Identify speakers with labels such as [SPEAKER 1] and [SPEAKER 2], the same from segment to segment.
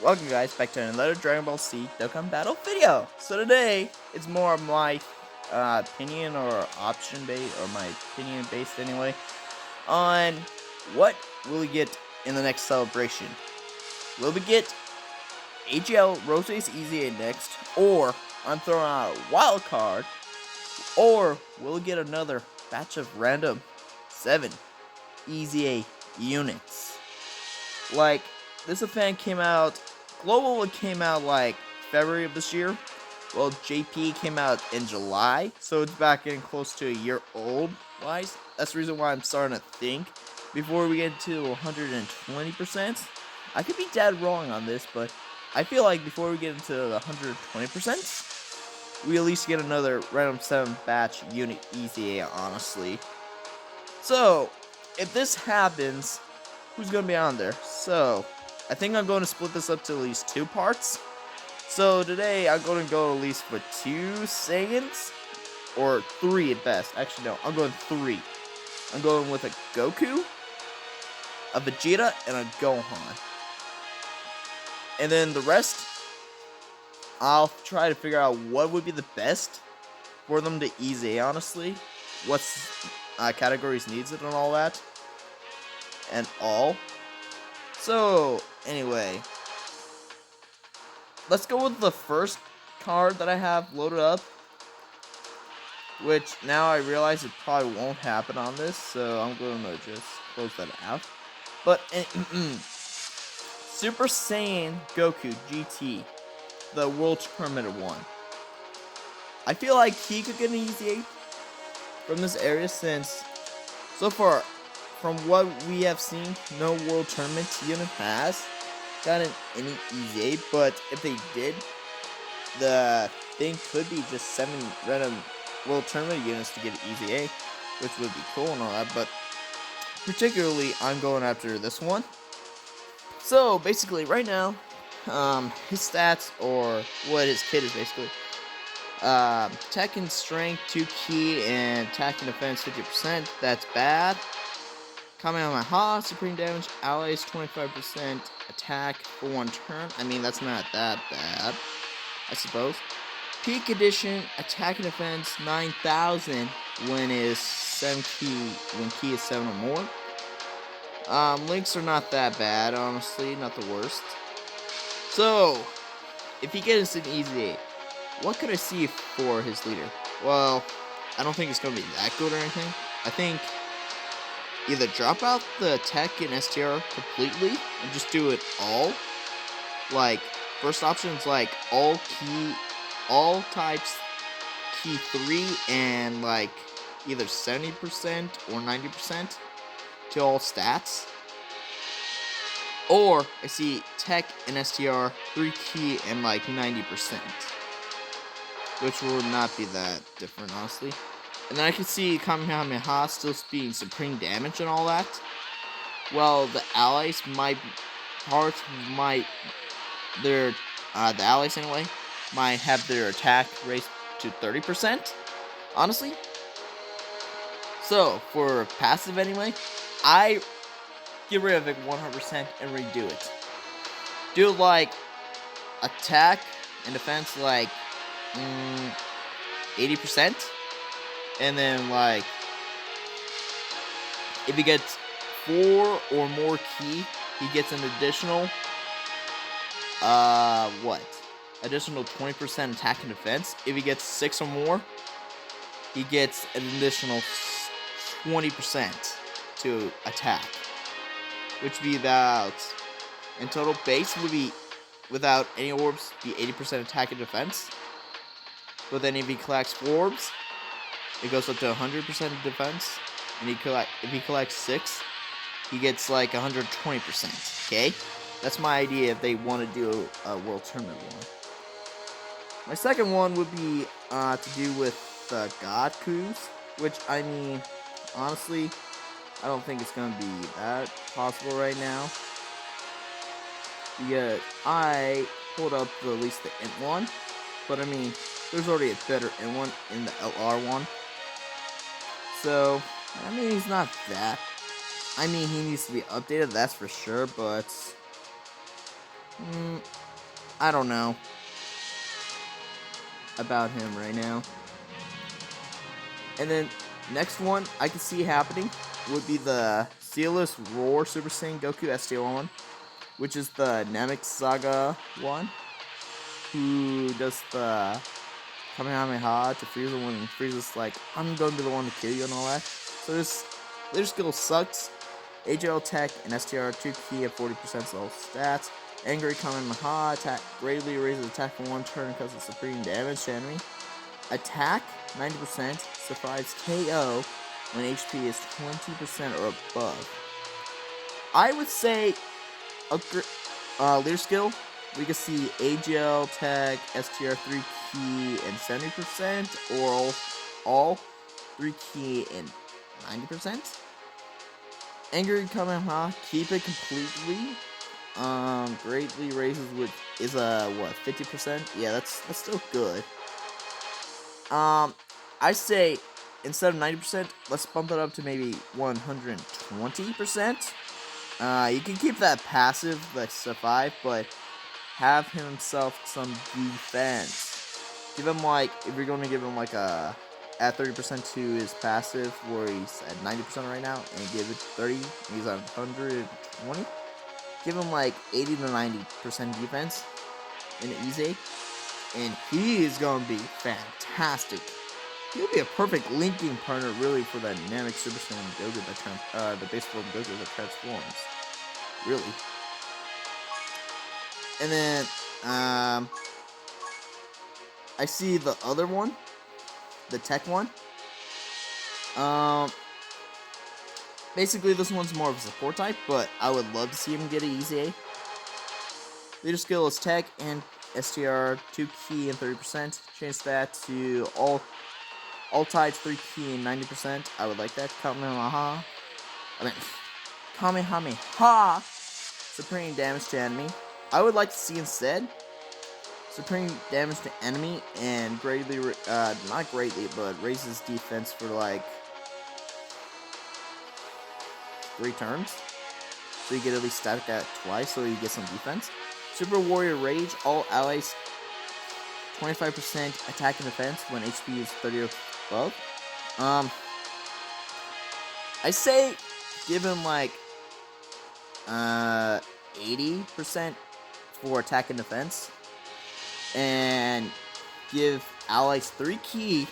[SPEAKER 1] Welcome guys back to another Dragon Ball Z Dokkan Battle video. So today, it's more of my opinion or option based, or my opinion based anyway, on what will we get in the next celebration. Will we get AGL Rose's Easy 8 next, or I'm throwing out a wild card, or will we get another batch of random 7 Easy 8 units? Like, this event came out, Global came out like February of this year. Well, JP came out in July, so it's back getting close to a year old. Wise. That's the reason why I'm starting to think before we get to 120%. I could be dead wrong on this, but I feel like before we get into the 120%, we at least get another random 7 batch unit easy, honestly. So, if this happens, who's going to be on there? So, I think I'm going to split this up to at least 2 parts. So, today I'm going to go at least for 2 Saiyans, or 3 at best. Actually, no, I'm going 3. I'm going with a Goku, a Vegeta, and a Gohan. And then the rest, I'll try to figure out what would be the best for them to easy, honestly. What's categories needs it and all that. And all. So, anyway, let's go with the first card that I have loaded up, which now I realize it probably won't happen on this, so I'm going to just close that out. But, Super Saiyan Goku GT, the World Tournament one. I feel like he could get an easy 8 from this area since, so far, from what we have seen, no World Tournament unit has gotten any easy 8, but if they did, the thing could be just 7 random World Tournament units to get an easy 8, which would be cool and all that, but particularly, I'm going after this one. So, basically, right now, his stats, or what his kit is basically, attack and strength 2 key, and attack and defense 50%, that's bad. Kamehameha, supreme damage, allies 25% attack for 1 turn. I mean, that's not that bad, I suppose. Peak edition, attack and defense 9,000 when is 7 key, when key is 7 or more. Links are not that bad, honestly, not the worst. So, if he gets an easy 8, what could I see for his leader? Well, I don't think it's going to be that good or anything. I think either drop out the tech and STR completely and just do it all. Like, first option is like all types key 3 and like either 70% or 90% to all stats. Or I see tech and STR 3 key and like 90%, which will not be that different, honestly. And then I can see Kamehameha still being supreme damage and all that. Well, the allies the allies anyway, might have their attack raised to 30%, honestly. So, for passive anyway, I get rid of it 100% and redo it. Do like attack and defense like 80%. And then, like, if he gets 4 or more key, he gets an additional, additional 20% attack and defense. If he gets 6 or more, he gets an additional 20% to attack. Which would be about, in total, base would be, without any orbs, be 80% attack and defense. But then if he collects 4 orbs, it goes up to 100% of defense, and if he collects 6, he gets like 120%, okay? That's my idea if they want to do a World Tournament one. My second one would be to do with the God Coups, which, I mean, honestly, I don't think it's going to be that possible right now. Because I pulled up at least the Int one, but I mean, there's already a better Int one in the LR one. So, I mean, he's not that. I mean, he needs to be updated, that's for sure, but I don't know about him right now. And then next one I can see happening would be the Sealess Roar Super Saiyan Goku STR1, which is the Namek Saga one, who does the Kamehameha to Frieza when Frieza's like, I'm going to be the one to kill you and all that. So their skill sucks. AJL Tech and STR 2 key at 40% of all stats. Angry Kamehameha attack greatly raises attack for one turn because of supreme damage to enemy. Attack 90% survives KO when HP is 20% or above. I would say leader skill, we can see AGL, Tech, STR 3 key and 70%, or all 3 key and 90%. Angry Kamehameha, keep it completely. Greatly raises with is what 50%? Yeah, that's still good. I say instead of 90%, let's bump it up to maybe 120%. You can keep that passive, like survive, but have himself some defense. Give him like, if you're going to give him like a at 30% to his passive, where he's at 90% right now, and give it 30, he's at 120. Give him like 80 to 90% defense in easy, and he is going to be fantastic. He'll be a perfect linking partner, really, for that Namek Super Saiyan Goku that the base form Goku that transforms. Really. And then, I see the other one, the tech one. Basically, this one's more of a support type, but I would love to see him get an easy A. Leader skill is tech and STR 2 key and 30%. Change that to all types 3 key and 90%. I would like that. Kamehameha. Supreme damage to enemy. I would like to see instead supreme damage to enemy and greatly, not greatly, but raises defense for like 3 turns. So you get at least static at twice, so you get some defense. Super Warrior Rage, all allies 25% attack and defense when HP is 30 or above. I say give him like 80% for attack and defense, and give allies 3 key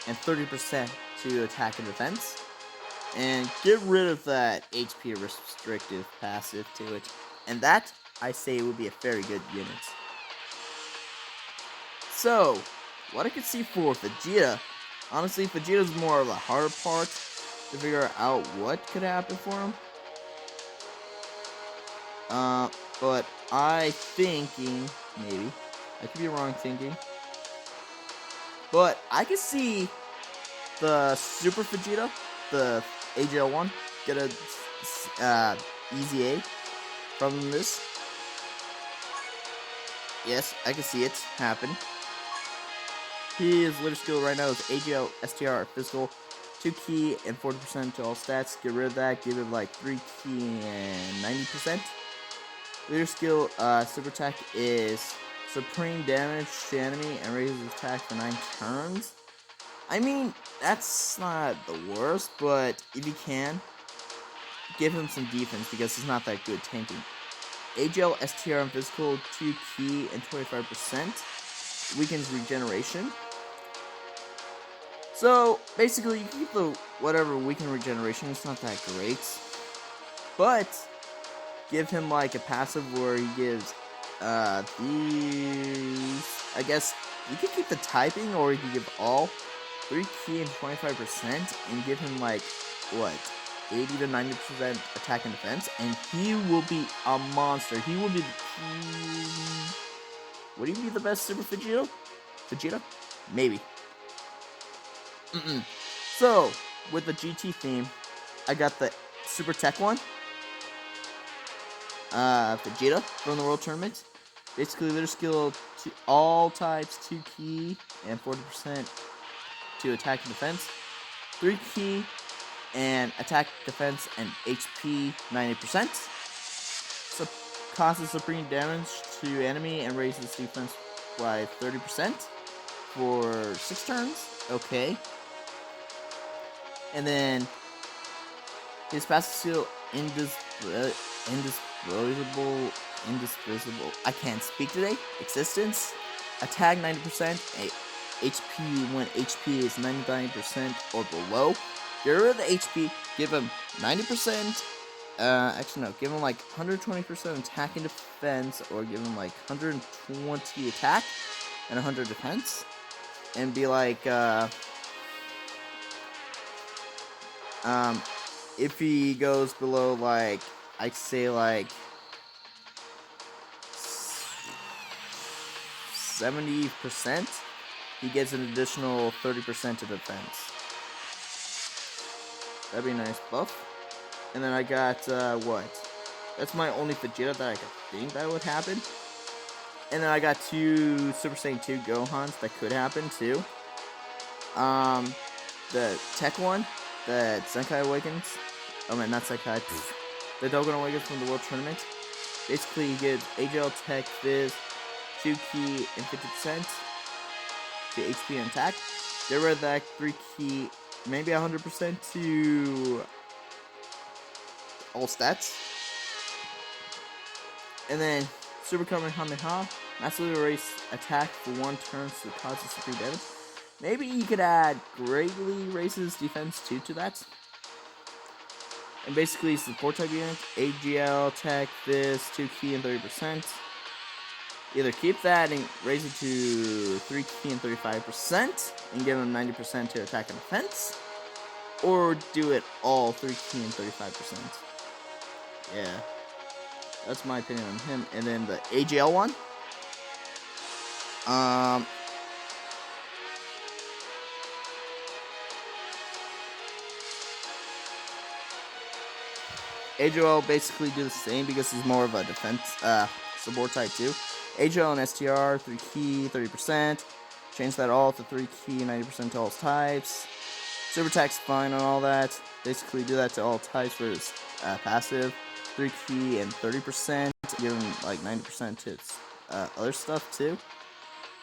[SPEAKER 1] and 30% to attack and defense, and get rid of that HP restrictive passive to it. And that, I say, would be a very good unit. So, what I could see for Vegeta, honestly, Vegeta's more of the harder part to figure out what could happen for him. But I thinking, maybe, I could be wrong thinking, but I could see the Super Vegeta, the AGL1, get a easy A from this. Yes, I can see it happen. His leader skill right now is AGL, STR, physical, 2 key and 40% to all stats. Get rid of that, give it like 3 key and 90%. Leader skill, super attack is supreme damage to enemy and raises attack for 9 turns. I mean, that's not the worst, but if you can, give him some defense because he's not that good tanking. AGL, STR, and physical, 2 key and 25%. Weakens regeneration. So, basically, you keep the whatever weaken regeneration, it's not that great. But, give him like a passive where he gives these. I guess you could keep the typing, or you could give all 3 key and 25%, and give him like what 80 to 90% attack and defense, and he will be a monster. He will be. Would he be the best Super Vegeta? Vegeta? Maybe. So with the GT theme, I got the Super Tech one. Vegeta from the World Tournament. Basically, their skill to all types, 2 key and 40% to attack and defense, 3 key and attack, defense, and HP 90%. So causes supreme damage to enemy and raises defense by 30% for 6 turns. Okay. And then his passive skill indivisible. I can't speak today. Existence. Attack 90%. HP when HP is 99% or below. Get rid of the HP. Give him 90%. Actually no. Give him like 120% attack and defense, or give him like 120 attack and 100 defense, and be like if he goes below, like, I'd say like 70%, he gets an additional 30% to defense. That'd be a nice buff. And then I got, what? That's my only Vegeta that I could think that would happen. And then I got 2 Super Saiyan 2 Gohans that could happen too. The Tech one, the Zenkai Awakens. Oh man, not Zenkai. The Dokkan Awakens from the World Tournament. Basically, he gives AGL, Tech, Fizz, 2 Ki, and 50% to HP and attack. Get rid of that 3 Ki, maybe 100% to all stats. And then Super Kamehameha, massively raise attack for 1 turn to cause supreme damage. Maybe you could add greatly raises defense 2 to that. And basically support type unit, AGL, Tech, Fizz, 2 Ki, and 30%. Either keep that and raise it to 3 Ki and 35% and give him 90% to attack and defense, or do it all 3 Ki and 35%. Yeah, that's my opinion on him. And then the AGL one, AGL basically do the same because he's more of a defense support type too. AGL and STR, 3 Ki, 30%. Change that all to 3 Ki, 90% to all types. Super attack's fine on all that. Basically do that to all types for his passive. 3 Ki and 30%. Give him like 90% to its other stuff too.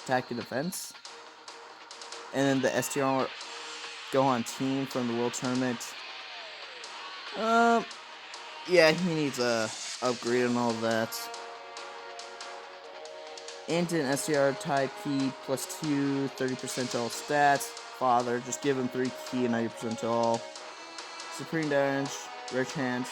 [SPEAKER 1] Attack and defense. And then the STR Gohan team from the World Tournament. Yeah, he needs a upgrade and all of that. Int and STR type Ki plus 2, 30% to all stats. Father, just give him 3 Ki and 90% to all. Supreme damage, rare chance.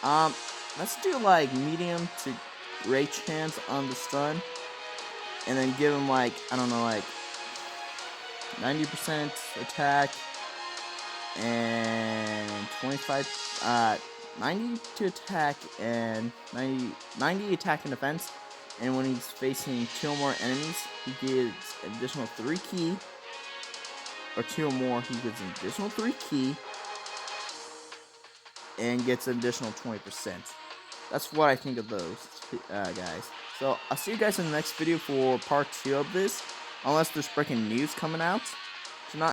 [SPEAKER 1] Let's do like medium to great chance on the stun. And then give him like, I don't know, like 90% attack and 90 to attack and 90 attack and defense. And when he's facing 2 or more enemies, he gets an additional 3 Ki, or 2 or more, he gets an additional 3 Ki and gets an additional 20%. That's what I think of those guys. So I'll see you guys in the next video for part 2 of this, unless there's breaking news coming out.